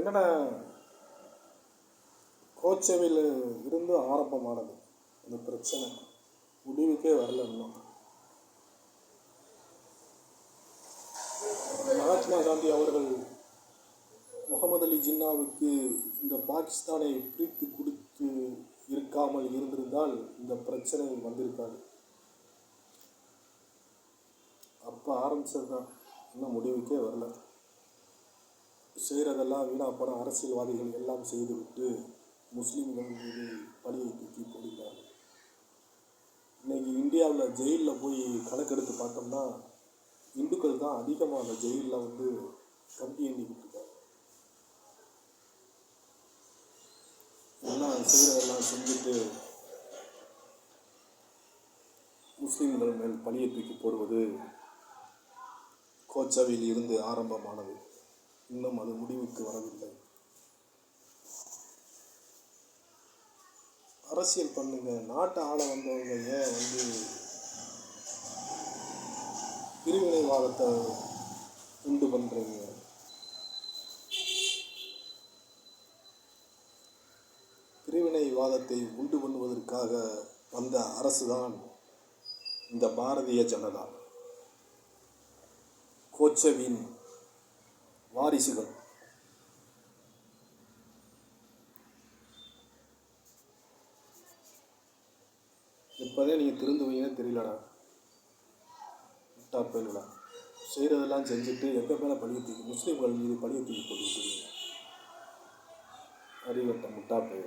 என்னென்ன கோச்சவில் இருந்து ஆரம்பமானது இந்த பிரச்சனை, முடிவுக்கே வரல இன்னும். மகாத்மா காந்தி அவர்கள் முகமது அலி ஜின்னாவுக்கு இந்த பாகிஸ்தானை பிரித்து கொடுத்து இருக்காமல் இருந்திருந்தால் இந்த பிரச்சனை வந்திருக்காது. அப்போ ஆரம்பிச்சது தான், இன்னும் முடிவுக்கே வரல. செய்கிறதெல்லாம் வீணா போன அரசியல்வாதிகள் எல்லாம் செய்துவிட்டு முஸ்லீம்கள் மீது பழியை தூக்கி போடுகிறார்கள். இன்றைக்கி இந்தியாவில் ஜெயிலில் போய் கணக்கெடுத்து பார்த்தோம்னா இந்துக்கள் தான் அதிகமாக அந்த ஜெயிலில் வந்து கம்பி எண்ணிக்கிட்டு இருக்காங்க. எல்லாம் செய்கிறதெல்லாம் செஞ்சுட்டு முஸ்லீம்கள் மேல் பழியை தூக்கி போடுவது கோச்சவில் இருந்து ஆரம்பமானது. இன்னும் அது முடிவுக்கு வரவில்லை. அரசியல் பண்ணுங்க, நாட்டை ஆள வந்தவங்க ஏன் வந்து பிரிவினைவாதத்தை உண்டு பண்ணுறீங்க? பிரிவினைவாதத்தை உண்டு பண்ணுவதற்காக வந்த அரசு தான் இந்த பாரதிய ஜனதா. கோச்சவின் வாரிசுகள். இப்போதே நீங்கள் திருந்துவீங்கன்னு தெரியலடா, முட்டாப்பேலா. செய்கிறதெல்லாம் செஞ்சுட்டு எங்கள் மேலே பழிய தூக்கி, முஸ்லீம்கள் மீது பழிய தூக்கி போட்டுக்கிட்டு அறிவட்ட முட்டாப்பே.